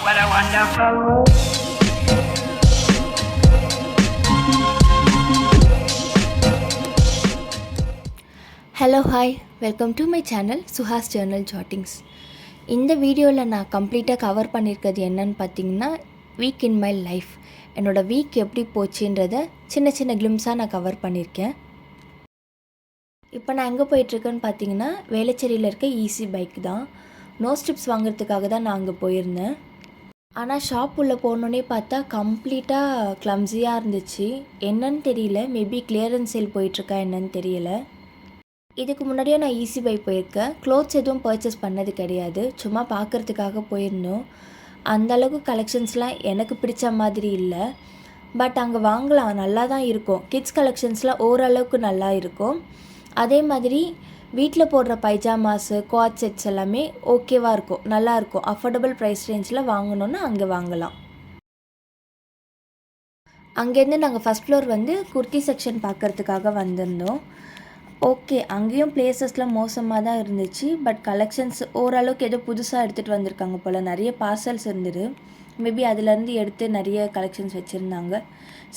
What a wonderful world. Hello hi welcome to my channel Suhas journal jottings. இந்த வீடியோவில் நான் கம்ப்ளீட்டாக கவர் பண்ணியிருக்கிறது என்னன்னு பார்த்தீங்கன்னா, வீக் இன் மை லைஃப். என்னோடய வீக் எப்படி போச்சுன்றதை சின்ன சின்ன கிளிம்ஸாக நான் கவர் பண்ணியிருக்கேன். இப்போ நான் எங்கே போயிட்டுருக்கேன்னு பார்த்தீங்கன்னா, வேளச்சேரியில் இருக்க ஈஸி பைக் தான். நோ ஸ்ட்ரிப்ஸ் வாங்குறதுக்காக தான் நான் அங்கே போயிருந்தேன். ஆனால் ஷாப் உள்ளே போனோன்னே பார்த்தா கம்ப்ளீட்டாக க்ளம்ஸியாக இருந்துச்சு. என்னன்னு தெரியல, மேபி கிளியரன்ஸ் சேல் போயிட்டுருக்கா என்னன்னு தெரியல. இதுக்கு முன்னாடியே நான் ஈஸி பை போயிருக்கேன். க்ளோத்ஸ் எதுவும் பர்ச்சேஸ் பண்ணது கிடையாது, சும்மா பார்க்குறதுக்காக போயிருந்தோம். அந்தளவுக்கு கலெக்ஷன்ஸ்லாம் எனக்கு பிடிச்ச மாதிரி இல்லை. பட் அங்கே வாங்கலாம், நல்லா தான் இருக்கும். கிட்ஸ் கலெக்ஷன்ஸ்லாம் ஓரளவுக்கு நல்லா இருக்கும். அதே மாதிரி வீட்டில் போடுற பைஜாமாஸு, குவாட் செட்ஸ் எல்லாமே ஓகேவாக இருக்கும், நல்லாயிருக்கும். அஃபோர்டபுள் ப்ரைஸ் ரேஞ்சில் வாங்கணுன்னா அங்கே வாங்கலாம். அங்கேருந்து நாங்கள் ஃபஸ்ட் ஃப்ளோர் வந்து குர்த்தி செக்ஷன் பார்க்குறதுக்காக வந்திருந்தோம். ஓகே, அங்கேயும் பிளேசஸ்லாம் மோசமாக தான் இருந்துச்சு. பட் கலெக்ஷன்ஸ் ஓரளவுக்கு ஏதோ புதுசாக எடுத்துகிட்டு வந்திருக்காங்க போல். நிறைய பார்சல்ஸ் இருந்தது. மேபி அதிலேருந்து எடுத்து நிறைய கலெக்ஷன்ஸ் வச்சுருந்தாங்க.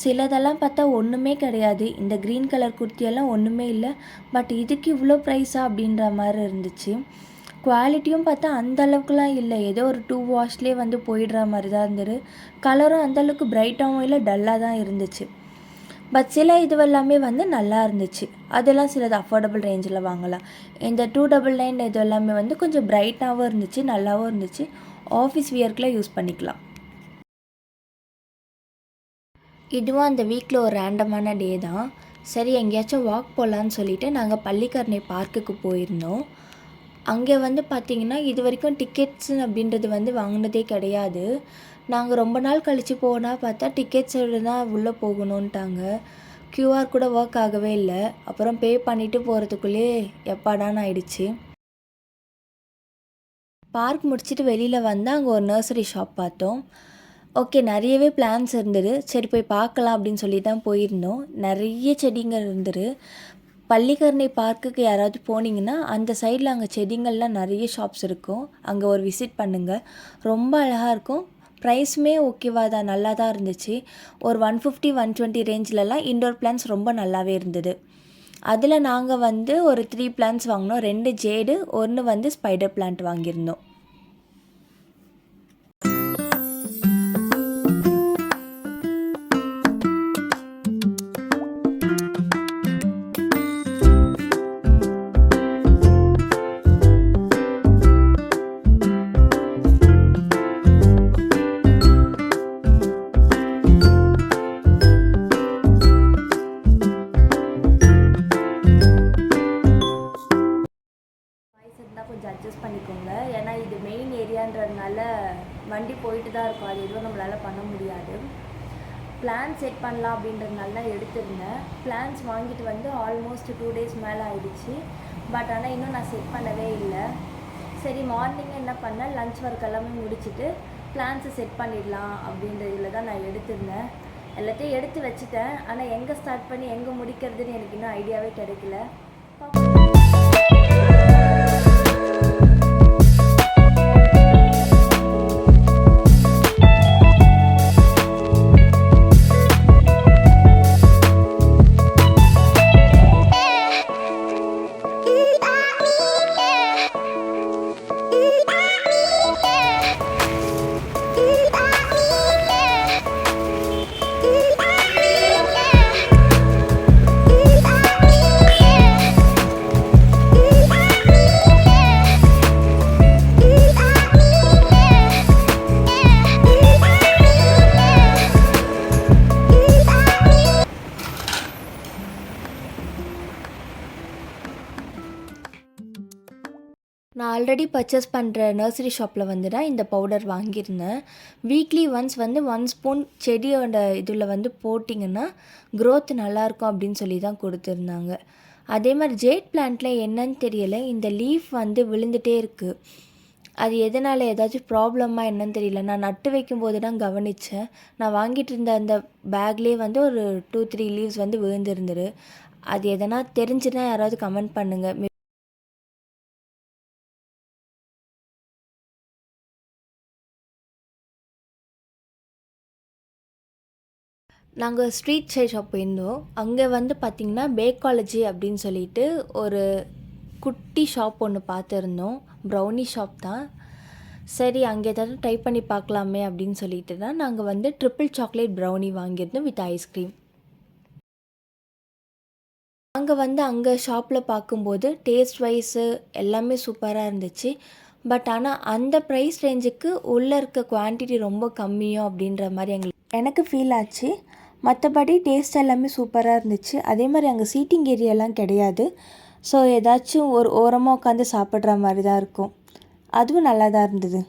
சிலதெல்லாம் பார்த்தா ஒன்றுமே கிடையாது. இந்த க்ரீன் கலர் குர்த்தியெல்லாம் ஒன்றுமே இல்லை. பட் இதுக்கு இவ்வளோ ப்ரைஸா அப்படின்ற மாதிரி இருந்துச்சு. குவாலிட்டியும் பார்த்தா அந்த அளவுக்குலாம் இல்லை. ஏதோ ஒரு 2 வாஷ்லேயே வந்து போயிடுற மாதிரி தான் இருந்தது. கலரும் அந்தளவுக்கு பிரைட்டாகவும் இல்லை, டல்லாக தான் இருந்துச்சு. பட் சில இதுவெல்லாமே வந்து நல்லா இருந்துச்சு. அதெல்லாம் சிலது அஃபோர்டபுள் ரேஞ்சில் வாங்கலாம். இந்த 299 இது எல்லாமே வந்து கொஞ்சம் பிரைட்டாகவும் இருந்துச்சு, நல்லாவும் இருந்துச்சு. ஆஃபீஸ் வியர்க்கெலாம் யூஸ் பண்ணிக்கலாம். இதுவும் அந்த வீக்கில் ஒரு ரேண்டமான டே தான். சரி, எங்கேயாச்சும் வாக் போகலான்னு சொல்லிவிட்டு நாங்கள் பள்ளிக்கரணை பார்க்குக்கு போயிருந்தோம். அங்கே வந்து பார்த்திங்கன்னா, இது வரைக்கும் டிக்கெட்ஸு அப்படின்றது வந்து வாங்கினதே கிடையாது. நாங்கள் ரொம்ப நாள் கழித்து போனால் பார்த்தா டிக்கெட்ஸோடு தான் உள்ளே போகணுன்ட்டாங்க. க்யூஆர் கூட ஒர்க் ஆகவே இல்லை. அப்புறம் பே பண்ணிவிட்டு போகிறதுக்குள்ளே எப்பாடான்னு ஆயிடுச்சு. பார்க் முடிச்சுட்டு வெளியில் வந்தால் அங்கே ஒரு நர்சரி ஷாப் பார்த்தோம். ஓகே, நிறையவே பிளான்ஸ் இருந்தது. சரி போய் பார்க்கலாம் அப்படின்னு சொல்லி தான் போயிருந்தோம். நிறைய செடிங்கள் இருந்தது. பள்ளிக்கரணை பார்க்குக்கு யாராவது போனீங்கன்னா அந்த சைடில் அங்கே செடிங்கள்லாம் நிறைய ஷாப்ஸ் இருக்கும். அங்கே ஒரு விசிட் பண்ணுங்கள், ரொம்ப அழகாக இருக்கும். ப்ரைஸுமே ஓகேவாக தான், நல்லா தான் இருந்துச்சு. ஒரு 150 120 ரேஞ்சிலலாம் இன்டோர் பிளான்ஸ் ரொம்ப நல்லாவே இருந்தது. அதில் நாங்கள் வந்து ஒரு 3 பிளான்ஸ் வாங்கினோம். 2 ஜேடு, 1 வந்து ஸ்பைடர் பிளான்ட் வாங்கியிருந்தோம். கொஞ்சம் அட்ஜஸ்ட் பண்ணிக்கோங்க. ஏன்னா இது மெயின் ஏரியான்றதுனால வண்டி போயிட்டு தான் இருக்கும். அது எதுவும் நம்மளால் பண்ண முடியாது. பிளான் செட் பண்ணலாம் அப்படின்றதுனால தான் எடுத்திருந்தேன். பிளான்ஸ் வாங்கிட்டு வந்து ஆல்மோஸ்ட் 2 டேஸ் மேலே ஆகிடுச்சு. பட் ஆனால் இன்னும் நான் செட் பண்ணவே இல்லை. சரி, மார்னிங் என்ன பண்ணேன், லஞ்ச் ஒர்க் எல்லாமே முடிச்சுட்டு பிளான்ஸை செட் பண்ணிடலாம் அப்படின்றதுல தான் நான் எடுத்திருந்தேன். எல்லாத்தையும் எடுத்து வச்சுட்டேன். ஆனால் எங்கே ஸ்டார்ட் பண்ணி எங்கே முடிக்கிறதுன்னு எனக்கு இன்னும் ஐடியாவே கிடைக்கல. நான் ஆல்ரெடி பர்ச்சேஸ் பண்ணுற நர்சரி ஷாப்பில் வந்து தான் இந்த பவுடர் வாங்கியிருந்தேன். வீக்லி ஒன்ஸ் வந்து 1 ஸ்பூன் செடியோட இதில் வந்து போட்டிங்கன்னா க்ரோத் நல்லாயிருக்கும் அப்படின்னு சொல்லி தான் கொடுத்துருந்தாங்க. அதே மாதிரி ஜேட் பிளான்ட்டில் என்னன்னு தெரியலை, இந்த லீஃப் வந்து விழுந்துகிட்டே இருக்குது. அது எதனால், ஏதாச்சும் ப்ராப்ளமாக என்னன்னு தெரியல. நான் நட்டு வைக்கும்போது தான் கவனித்தேன். நான் வாங்கிட்டு இருந்த அந்த பேக்லேயே வந்து ஒரு 2-3 லீவ்ஸ் வந்து விழுந்துருந்துரு. அது எதனா தெரிஞ்சுன்னா யாராவது கமெண்ட் பண்ணுங்கள். நாங்கள் ஸ்ட்ரீட் சைட் ஷாப் போயிருந்தோம். அங்கே வந்து பார்த்திங்கன்னா பேக்காலஜி அப்படின்னு சொல்லிட்டு ஒரு குட்டி ஷாப் ஒன்று பார்த்துருந்தோம். ப்ரௌனி ஷாப் தான். சரி அங்கே ஏதாவது ட்ரை பண்ணி பார்க்கலாமே அப்படின்னு சொல்லிட்டு தான் நாங்கள் வந்து ட்ரிபிள் சாக்லேட் ப்ரௌனி வாங்கியிருந்தோம் வித் ஐஸ்கிரீம். நாங்கள் வந்து அங்கே ஷாப்பில் பார்க்கும்போது டேஸ்ட் வைஸு எல்லாமே சூப்பராக இருந்துச்சு. பட் ஆனால் அந்த ப்ரைஸ் ரேஞ்சுக்கு உள்ளே இருக்க குவான்டிட்டி ரொம்ப கம்மியோ அப்படின்ற மாதிரி எனக்கு ஃபீல் ஆச்சு. மற்றபடி டேஸ்ட் எல்லாமே சூப்பராக இருந்துச்சு. அதே மாதிரி அங்கே சீட்டிங் ஏரியாலாம் கிடையாது. ஸோ ஏதாச்சும் ஒரு ஓரமாக உட்காந்து சாப்பிட்ற மாதிரி தான் இருக்கும். அதுவும் நல்லா தான் இருந்தது.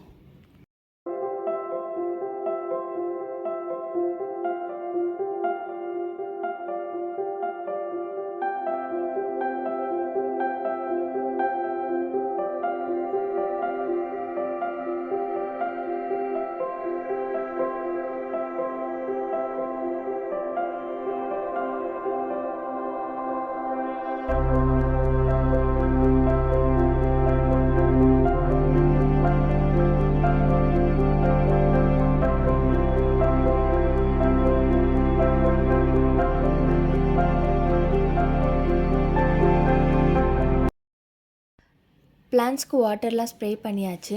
பிளான்ஸ்க்கு வாட்டர்லாம் ஸ்ப்ரே பண்ணியாச்சு.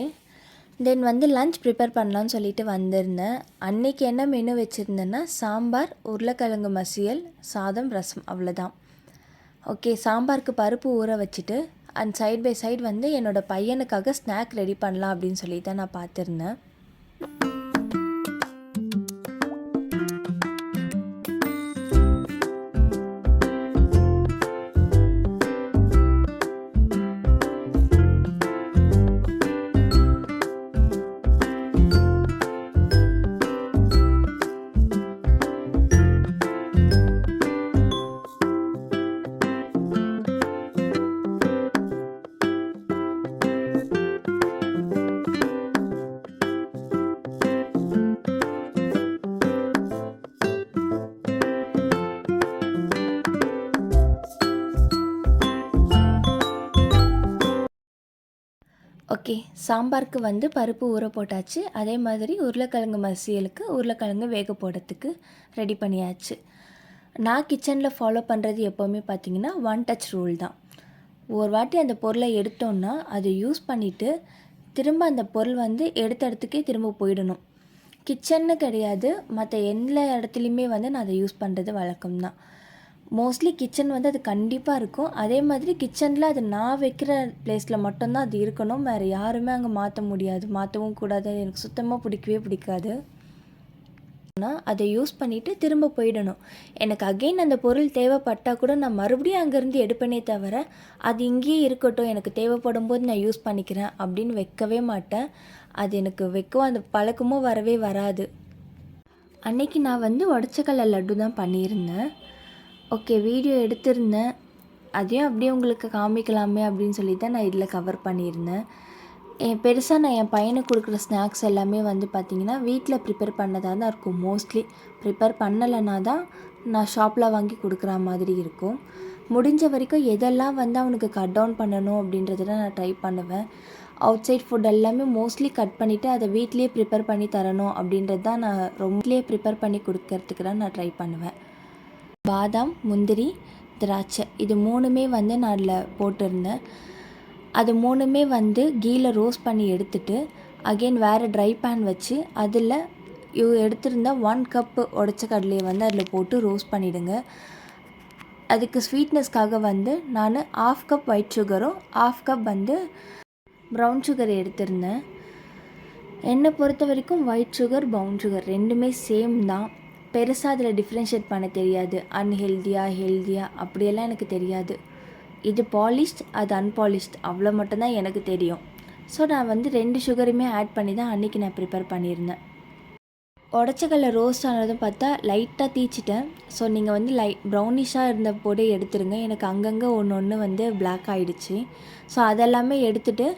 தென் வந்து லன்ச் ப்ரிப்பேர் பண்ணலான்னு சொல்லிட்டு வந்திருந்தேன். அன்றைக்கி என்ன மெனு வச்சுருந்தேன்னா சாம்பார், உருளைக்கிழங்கு மசியல், சாதம், ரசம், அவ்வளோதான். ஓகே, சாம்பாருக்கு பருப்பு ஊற வச்சுட்டு அண்ட் சைட் பை சைடு வந்து என்னோடய பையனுக்காக ஸ்நாக் ரெடி பண்ணலாம் அப்படின்னு சொல்லி தான் நான் பார்த்துருந்தேன். ஓகே, சாம்பாருக்கு வந்து பருப்பு ஊற போட்டாச்சு. அதே மாதிரி உருளைக்கிழங்கு மசியலுக்கு உருளைக்கிழங்கு வேக போடுறதுக்கு ரெடி பண்ணியாச்சு. நான் கிச்சனில் ஃபாலோ பண்ணுறது எப்போவுமே பார்த்திங்கன்னா ஒன் டச் ரூல் தான். ஒரு வாட்டி அந்த பொருளை எடுத்தோன்னா அதை யூஸ் பண்ணிவிட்டு திரும்ப அந்த பொருள் வந்து எடுத்த இடத்துக்கே திரும்ப போயிடணும். கிச்சன்னு கிடையாது, மற்ற எல்லா இடத்துலையுமே வந்து நான் அதை யூஸ் பண்ணுறது வழக்கம்தான். மோஸ்ட்லி கிச்சன் வந்து அது கண்டிப்பாக இருக்கும். அதே மாதிரி கிச்சனில் அது நான் வைக்கிற பிளேஸில் மட்டும்தான் அது இருக்கணும். வேறு யாருமே அங்கே மாற்ற முடியாது, மாற்றவும் கூடாது. எனக்கு சுத்தமாக பிடிக்கவே பிடிக்காது. ஆனால் அதை யூஸ் பண்ணிவிட்டு திரும்ப போயிடணும். எனக்கு அகெயின் அந்த பொருள் தேவைப்பட்டால் கூட நான் மறுபடியும் அங்கேருந்து எடுப்பேனே தவிர அது இங்கேயே இருக்கட்டும், எனக்கு தேவைப்படும் போது நான் யூஸ் பண்ணிக்கிறேன் அப்படின்னு வைக்கவே மாட்டேன். அது எனக்கு வைக்கவும் அந்த பழக்கமும் வரவே வராது. அன்றைக்கி நான் வந்து உடச்சக்கல்ல லட்டு தான் பண்ணியிருந்தேன். ஓகே, வீடியோ எடுத்திருந்தேன். அதையும் அப்படியே உங்களுக்கு காமிக்கலாமே அப்படின்னு சொல்லி தான் நான் இதில் கவர் பண்ணியிருந்தேன். பெருசாக நான் என் பையனுக்கு கொடுக்குற ஸ்நாக்ஸ் எல்லாமே வந்து பார்த்திங்கன்னா வீட்டில் ப்ரிப்பேர் பண்ணதாக தான் இருக்கும். மோஸ்ட்லி ப்ரிப்பேர் பண்ணலைன்னா தான் நான் ஷாப்பில் வாங்கி கொடுக்குற மாதிரி இருக்கும். முடிஞ்ச வரைக்கும் எதெல்லாம் வந்து அவனுக்கு கட் டவுன் பண்ணணும் அப்படின்றத நான் ட்ரை பண்ணுவேன். அவுட் சைட் ஃபுட் எல்லாமே மோஸ்ட்லி கட் பண்ணிவிட்டு அதை வீட்லேயே ப்ரிப்பேர் பண்ணி தரணும் அப்படின்றது தான் நான் ரொம்பவே ப்ரிப்பேர் பண்ணி கொடுக்கறதுக்கு தான் நான் ட்ரை பண்ணுவேன். பாதாம், முந்திரி, திராட்சை இது 3மே வந்து நான் அதில் போட்டிருந்தேன். அது 3மே வந்து கீயில் ரோஸ்ட் பண்ணி எடுத்துகிட்டு அகெயின் வேறு ட்ரை பேன் வச்சு அதில் எடுத்திருந்த 1 கப்பு உடச்ச கடலையை வந்து அதில் போட்டு ரோஸ்ட் பண்ணிவிடுங்க. அதுக்கு ஸ்வீட்னஸ்க்காக வந்து நான் 1/2 கப் ஒயிட் சுகரும் 1/2 கப் வந்து ப்ரௌன் சுகர் எடுத்திருந்தேன். என்னை பொறுத்த வரைக்கும் ஒயிட் சுகர், ப்ரௌன் சுகர் 2மே சேம் தான். பெருசாக அதில் டிஃப்ரென்ஷியேட் பண்ண தெரியாது. அன்ஹெல்தியாக, ஹெல்தியாக அப்படியெல்லாம் எனக்கு தெரியாது. இது பாலிஷ்ட், அது அன்பாலிஷ்ட், அவ்வளோ மட்டும்தான் எனக்கு தெரியும். ஸோ நான் வந்து 2 சுகருமே ஆட் பண்ணி தான் அன்றைக்கி நான் ப்ரிப்பேர் பண்ணியிருந்தேன். உடச்சக்கல்ல ரோஸ்ட் ஆனதும் பார்த்தா லைட்டாக தீச்சிட்டேன். ஸோ நீங்கள் வந்து ப்ரௌனிஷாக இருந்த போதே எடுத்துருங்க. எனக்கு அங்கங்கே ஒன்று வந்து பிளாக் ஆகிடுச்சு. ஸோ அதெல்லாமே எடுத்துகிட்டு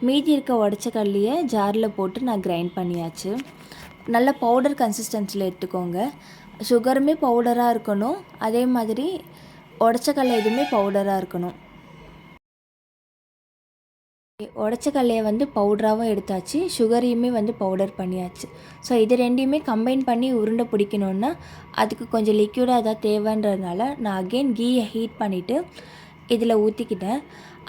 மீதி இருக்க உடச்சக்கல்லையே ஜாரில் போட்டு நான் கிரைண்ட் பண்ணியாச்சு. நல்ல பவுடர் கன்சிஸ்டன்சியில் எடுத்துக்கோங்க. சுகருமே பவுடராக இருக்கணும், அதே மாதிரி உடச்சக்கல்ல எதுவுமே பவுடராக இருக்கணும். உடச்ச கடலையை வந்து பவுடராகவும் எடுத்தாச்சு, சுகரையுமே வந்து பவுடர் பண்ணியாச்சு. ஸோ இது ரெண்டையுமே கம்பைன் பண்ணி உருண்டை பிடிக்கணுன்னா அதுக்கு கொஞ்சம் லிக்யூடாக எதாவது தேவைன்றதுனால நான் அகெயின் கீயை ஹீட் பண்ணிவிட்டு இதில் ஊற்றிக்கிட்டேன்.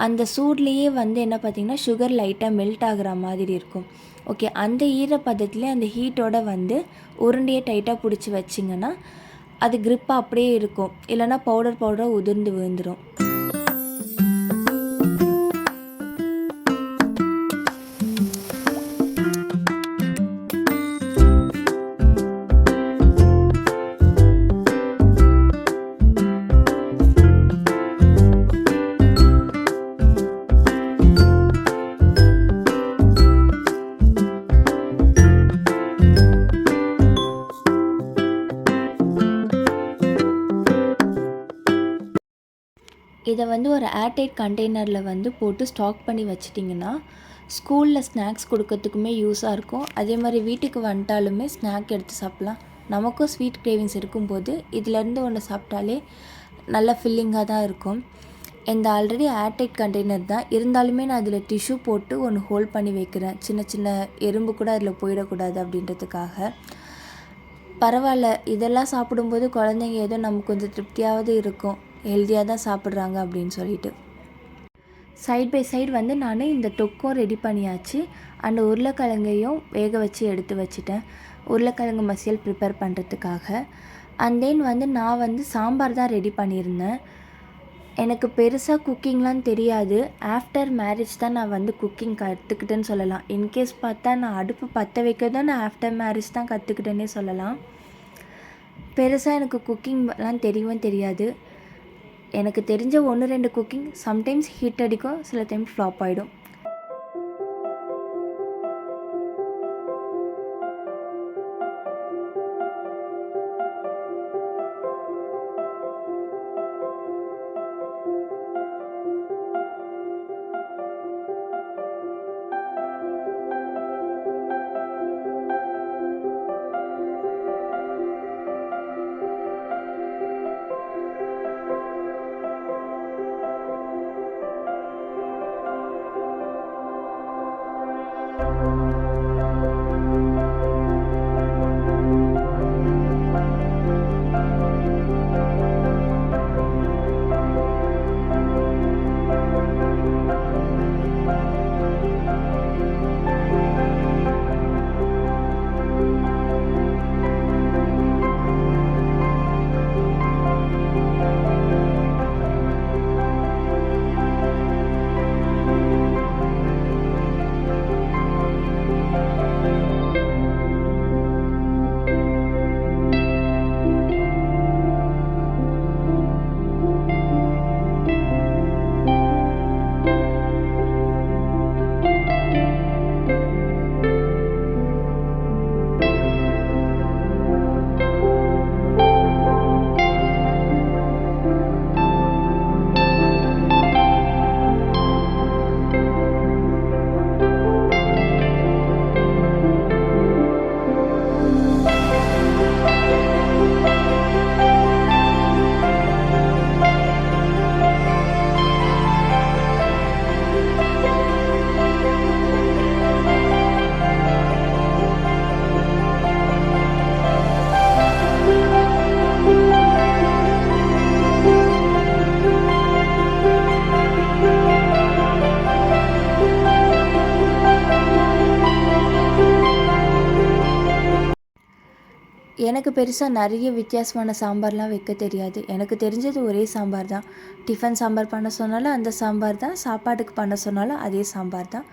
அந்த சூட்லேயே வந்து என்ன பார்த்திங்கன்னா சுகர் லைட்டாக மெல்ட் ஆகிற மாதிரி இருக்கும். ஓகே, அந்த ஈரப்பதத்துலேயே அந்த ஹீட்டோட வந்து உருண்டையை டைட்டாக பிடிச்சி வச்சிங்கன்னா அது க்ரிப்பாக அப்படியே இருக்கும், இல்லைனா பவுடராக உதிர்ந்து விழுந்துடும். இதை வந்து ஒரு ஏர்டைட் கண்டெய்னரில் வந்து போட்டு ஸ்டாக் பண்ணி வச்சிட்டிங்கன்னா ஸ்கூலில் ஸ்நாக்ஸ் கொடுக்கறதுக்குமே யூஸாக இருக்கும். அதே மாதிரி வீட்டுக்கு வந்துட்டாலுமே ஸ்நாக் எடுத்து சாப்பிட்லாம். நமக்கும் ஸ்வீட் கிரேவிங்ஸ் இருக்கும்போது இதிலேருந்து ஒன்று சாப்பிட்டாலே நல்ல ஃபில்லிங்காக தான் இருக்கும். இந்த ஆல்ரெடி ஏர்டைட் கண்டெய்னர் தான் இருந்தாலுமே நான் அதில் டிஷ்யூ போட்டு ஒன்று ஹோல்ட் பண்ணி வைக்கிறேன், சின்ன சின்ன எறும்பு கூட அதில் போயிடக்கூடாது அப்படின்றதுக்காக. பரவாயில்ல, இதெல்லாம் சாப்பிடும்போது குழந்தைங்க ஏதோ நமக்கு கொஞ்சம் திருப்தியாவது இருக்கும், ஹெல்த்தியாக தான் சாப்பிட்றாங்க அப்படின்னு சொல்லிட்டு. சைட் பை சைடு வந்து நான் இந்த தொக்கும் ரெடி பண்ணியாச்சு. அண்ட் உருளைக்கிழங்கையும் வேக வச்சு எடுத்து வச்சுட்டேன், உருளைக்கிழங்கு மசியல் ப்ரிப்பேர் பண்ணுறதுக்காக. அண்ட் தென் வந்து நான் வந்து சாம்பார் தான் ரெடி பண்ணியிருந்தேன். எனக்கு பெருசாக குக்கிங்லாம் தெரியாது. ஆஃப்டர் மேரேஜ் தான் நான் வந்து குக்கிங் கற்றுக்கிட்டேன்னு சொல்லலாம். இன்கேஸ் பார்த்தா நான் அடுப்பு பற்ற வைக்கிறதும் நான் ஆஃப்டர் மேரேஜ் தான் கற்றுக்கிட்டேன்னே சொல்லலாம். பெருசாக எனக்கு குக்கிங்லாம் தெரியவும் தெரியாது. எனக்கு தெரிஞ்ச 1-2 குக்கிங் சம்டைம்ஸ் ஹிட் அடிக்கும், சில டைம் ஃப்ளாப் ஆகிடும். எனக்கு பெருசாக நிறைய வித்தியாசமான சாம்பார்லாம் வைக்க தெரியாது. எனக்கு தெரிஞ்சது ஒரே சாம்பார் தான். டிஃபன் சாம்பார் பண்ண சொன்னாலும் அந்த சாம்பார் தான், சாப்பாட்டுக்கு பண்ண சொன்னாலும் அதே சாம்பார் தான்,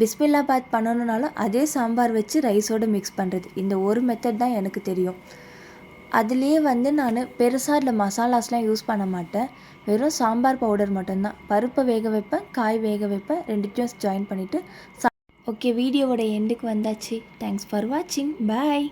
பிஸ்மில்லாபாத் பண்ணணுன்னாலும் அதே சாம்பார் வச்சு ரைஸோடு மிக்ஸ் பண்ணுறது. இந்த ஒரு மெத்தட் தான் எனக்கு தெரியும். அதுலேயே வந்து நான் பெருசாக இல்லை மசாலாஸ்லாம் யூஸ் பண்ண மாட்டேன். வெறும் சாம்பார் பவுடர் மட்டும்தான். பருப்பை வேக வைப்பேன், காய் வேக வைப்பேன், ரெண்டுத்தையும் ஜாயின் பண்ணிவிட்டு ஓகே, வீடியோவோட எண்டுக்கு வந்தாச்சு. தேங்க்ஸ் ஃபார் வாட்சிங். பாய்.